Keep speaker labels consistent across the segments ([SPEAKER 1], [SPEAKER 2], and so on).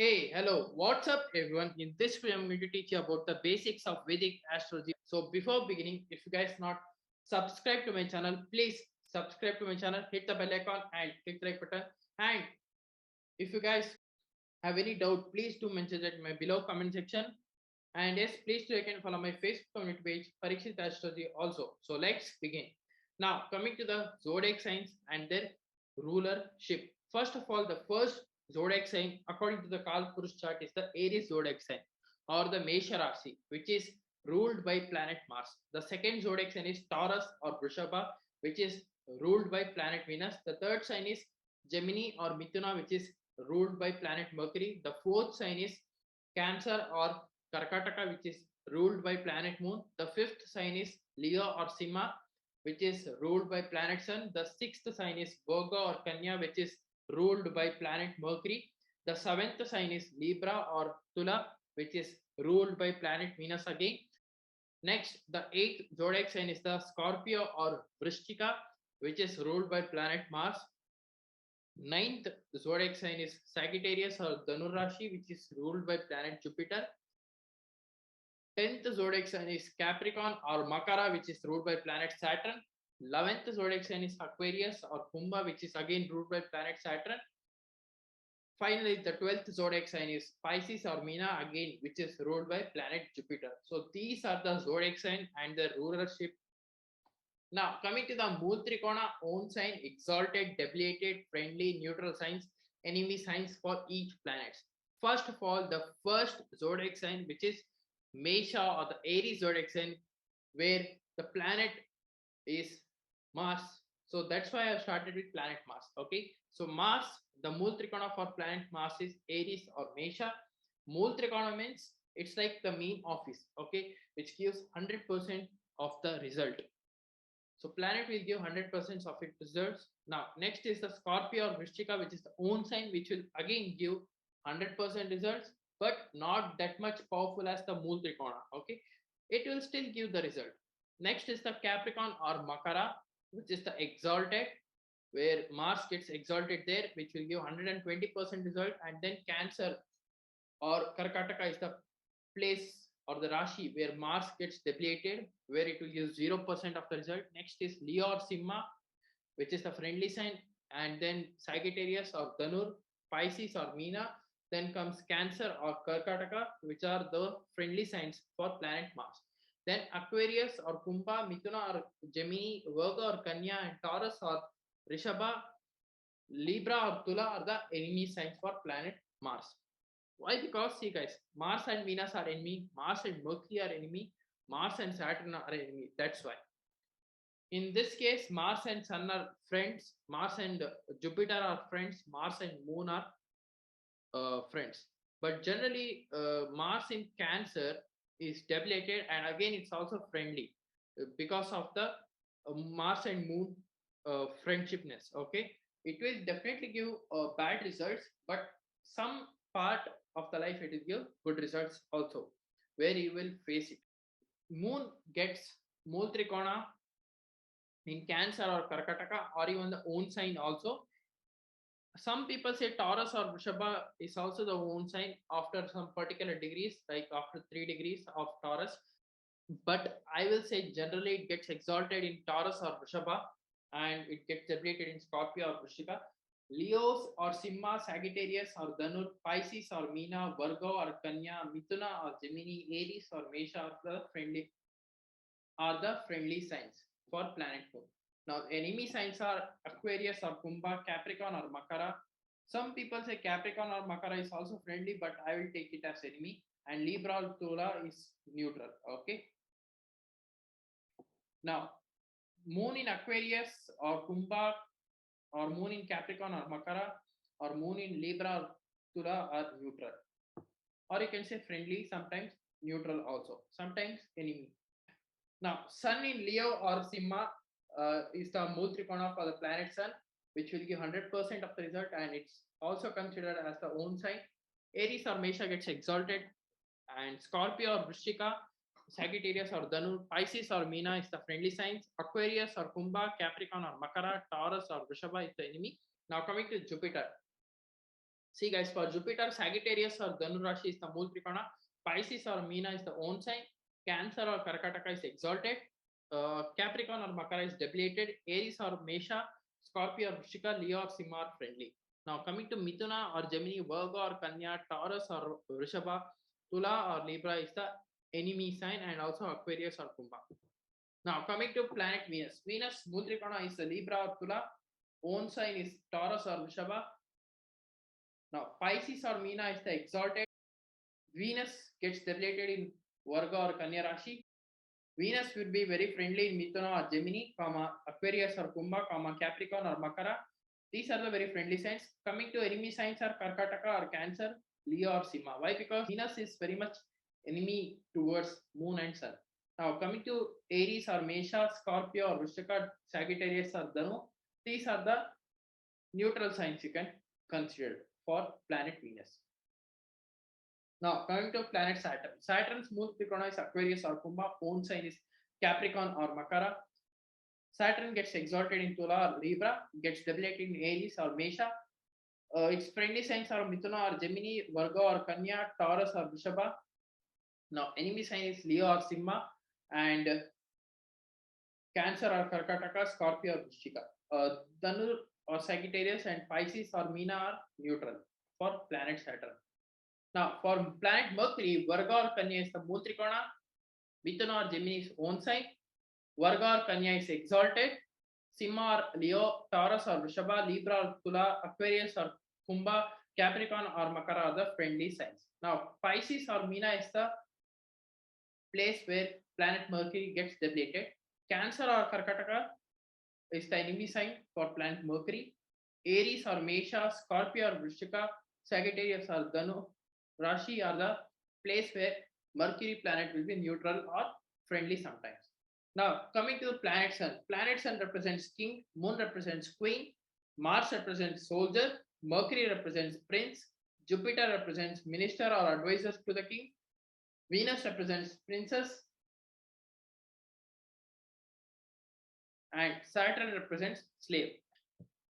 [SPEAKER 1] Hey, hello, what's up everyone? In this video, I'm going to teach you about the basics of Vedic Astrology. So before beginning, if you guys not subscribe to my channel, please subscribe to my channel, hit the bell icon and click the like button. And if you guys have any doubt, please do mention that in my below comment section. And yes, please do again follow my Facebook community page, Parikshith Astrology also. So let's begin. Now, coming to the zodiac signs and their rulership. First of all, the first zodiac sign, according to the Kal Purush chart, is the Aries zodiac sign or the Mesha Rashi, which is ruled by planet Mars. The second zodiac sign is Taurus or Vrishabha, which is ruled by planet Venus. The third sign is Gemini or Mithuna, which is ruled by planet Mercury. The fourth sign is Cancer or Karkataka, which is ruled by planet Moon. The fifth sign is Leo or Simha, which is ruled by planet Sun. The sixth sign is Virgo or Kanya, which is ruled by planet Mercury. The seventh sign is Libra or Tula, which is ruled by planet Venus again. Next, the eighth zodiac sign is the Scorpio or Vrishchika, which is ruled by planet Mars. Ninth zodiac sign is Sagittarius or Dhanur Rashi, which is ruled by planet Jupiter. 10th zodiac sign is Capricorn or Makara, which is ruled by planet Saturn. 11th zodiac sign is Aquarius or Kumbha, which is again ruled by planet Saturn. Finally, the 12th zodiac sign is Pisces or Meena, again, which is ruled by planet Jupiter. So these are the zodiac sign and the rulership. Now, coming to the MOOLTRIKONA, own sign, exalted, debilitated, friendly, neutral signs, enemy signs for each planet. First of all, the first zodiac sign, which is Mesha or the Aries zodiac sign, where the planet is Mars. So that's why I started with planet Mars. Okay. So Mars, the MOOLTRIKONA for planet Mars is Aries or Mesha. MOOLTRIKONA means it's like the mean office, okay, which gives 100% of the result. So planet will give 100% of its results. Now, next is the Scorpio or Vrishchika, which is the own sign, which will again give 100% results, but not that much powerful as the MOOLTRIKONA. Okay, it will still give the result. Next is the Capricorn or Makara, which is the exalted, where Mars gets exalted there, which will give 120% result. And then Cancer or Karkataka is the place or the Rashi where Mars gets debilitated, where it will give 0% of the result. Next is Leo or Simha, which is the friendly sign. And then Sagittarius or Dhanur, Pisces or Meena. Then comes Cancer or Karkataka, which are the friendly signs for planet Mars. Then Aquarius or Kumbha, Mithuna or Gemini, Virgo or Kanya, and Taurus or Rishabha, Libra or Tula are the enemy signs for planet Mars. Why? Because see guys, Mars and Venus are enemy, Mars and Mercury are enemy, Mars and Saturn are enemy. That's why. In this case, Mars and Sun are friends, Mars and Jupiter are friends, Mars and Moon are friends. But generally, Mars in Cancer is debilitated, and again it's also friendly because of the Mars and Moon friendshipness. Okay, it will definitely give bad results, but some part of the life it will give good results also, where you will face it. Moon gets MOOLTRIKONA in Cancer or Karkataka or even the own sign also. Some people say Taurus or Vrishabha is also the own sign after some particular degrees, like after 3 degrees of Taurus. But I will say generally it gets exalted in Taurus or Vrishabha, and it gets debilitated in Scorpio or Vrishika. Leos or Simha, Sagittarius or Dhanur, Pisces or Meena, Virgo or Kanya, Mithuna or Gemini, Aries or Mesha are the friendly signs for planet Moon. Now, enemy signs are Aquarius or Kumbha, Capricorn or Makara. Some people say Capricorn or Makara is also friendly, but I will take it as enemy. And Libra or Tula is neutral. Okay. Now, Moon in Aquarius or Kumbha, or Moon in Capricorn or Makara, or Moon in Libra or Tula are neutral. Or you can say friendly, sometimes neutral also, sometimes enemy. Now, Sun in Leo or Simha is the MOOLTRIKONA for the planet Sun, which will give 100% of the result, and it's also considered as the own sign. Aries or Mesha gets exalted, and Scorpio or Vrishchika, Sagittarius or Dhanur, Pisces or Meena is the friendly signs. Aquarius or Kumbha, Capricorn or Makara, Taurus or Vrishabha is the enemy. Now coming to Jupiter. See guys, for Jupiter, Sagittarius or Dhanu Rashi is the Mooltrikona, Pisces or Meena is the own sign, Cancer or Karkataka is exalted, Capricorn or Makara is debilitated, Aries or Mesha, Scorpio or Vrishika, Leo or Simha are friendly. Now coming to Mithuna or Gemini, Virgo or Kanya, Taurus or Vrishabha, Tula or Libra is the enemy sign, and also Aquarius or Kumbha. Now coming to planet Venus. Venus Mooltrikona is the Libra or Tula, own sign is Taurus or Vrishabha. Now Pisces or Meena is the exalted. Venus gets debilitated in Virgo or Kanya Rashi. Venus will be very friendly in Mithuna or Gemini, Aquarius or Kumbha, Capricorn or Makara. These are the very friendly signs. Coming to enemy signs are Karkataka or Cancer, Leo or Simha. Why? Because Venus is very much enemy towards Moon and Sun. Now coming to Aries or Mesha, Scorpio or Vrishika, Sagittarius or Dhanu. These are the neutral signs you can consider for planet Venus. Now coming to planet Saturn. Saturn's Mooltrikona is Aquarius or Kumbha, own sign is Capricorn or Makara. Saturn gets exalted in Tula or Libra, gets debilitated in Aries or Mesha. Its friendly signs are Mithuna or Gemini, Virgo or Kanya, Taurus or Vrishabha. Now enemy sign is Leo or Simha, and Cancer or Karkataka, Scorpio or Vrishika. Dhanu or Sagittarius and Pisces or Meena are neutral for planet Saturn. Now for planet Mercury, Virgo or Kanya is the Mooltrikona, Mithuna or Gemini is own sign, Virgo or Kanya is exalted, Simha or Leo, Taurus or Vrishabha, Libra or Tula, Aquarius or Kumbha, Capricorn or Makara are the friendly signs. Now Pisces or Meena is the place where planet Mercury gets debilitated. Cancer or Karkataka is the enemy sign for planet Mercury. Aries or Mesha, Scorpio or Vrishika, Sagittarius or Dhanu Rashi are the place where Mercury planet will be neutral or friendly sometimes. Now coming to the planet Sun. Planet Sun represents king, Moon represents queen, Mars represents soldier, Mercury represents prince, Jupiter represents minister or advisors to the king, Venus represents princess, and Saturn represents slave.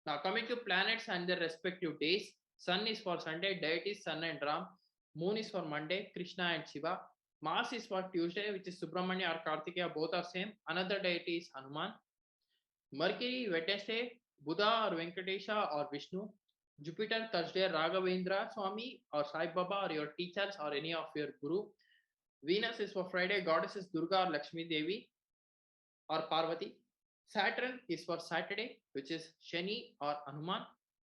[SPEAKER 1] Now coming to planets and their respective days. Sun is for Sunday, deities Sun and Ram. Moon is for Monday, Krishna and Shiva. Mars is for Tuesday, which is Subramanya or Kartikeya, both are same. Another deity is Hanuman. Mercury, Wednesday, Buddha or Venkatesha or Vishnu. Jupiter, Thursday, Raghavendra Swami or Sai Baba or your teachers or any of your guru. Venus is for Friday, goddesses Durga or Lakshmi Devi or Parvati. Saturn is for Saturday, which is Shani or Hanuman.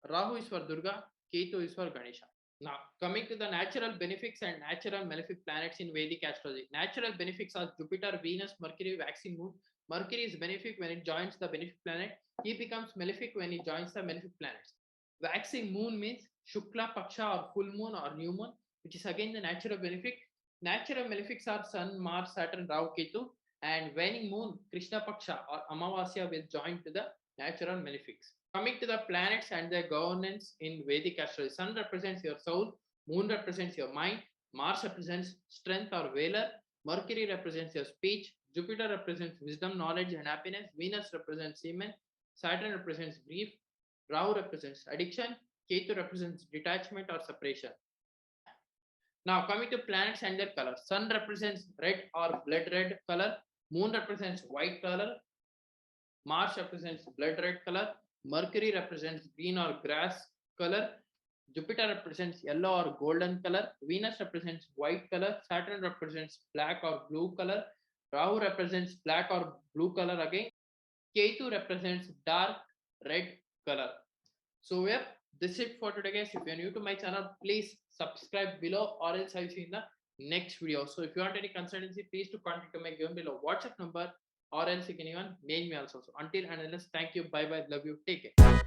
[SPEAKER 1] Rahu is for Durga, Ketu is for Ganesha. Now, coming to the natural benefics and natural malefic planets in Vedic astrology. Natural benefics are Jupiter, Venus, Mercury, waxing moon. Mercury is benefic when it joins the benefic planet. He becomes malefic when he joins the malefic planets. Waxing moon means Shukla Paksha or full moon or new moon, which is again the natural benefic. Natural malefics are Sun, Mars, Saturn, Rahu, Ketu. And waning moon, Krishna Paksha or Amavasya will join to the natural malefics. Coming to the planets and their governance in Vedic astrology. Sun represents your soul, Moon represents your mind, Mars represents strength or valor, Mercury represents your speech, Jupiter represents wisdom, knowledge and happiness, Venus represents semen, Saturn represents grief, Rahu represents addiction, Ketu represents detachment or separation. Now coming to planets and their colors. Sun represents red or blood red color, Moon represents white color, Mars represents blood red color, Mercury represents green or grass color, Jupiter represents yellow or golden color, Venus represents white color, Saturn represents black or blue color, Rahu represents black or blue color again, Ketu represents dark red color. So yep, this is it for today guys. If you are new to my channel, please subscribe below or else I'll see you in the next video. So if you want any consultancy, please to contact my given below WhatsApp number, or else you can even mail me also. So until and unless, thank you, bye bye, love you, take care.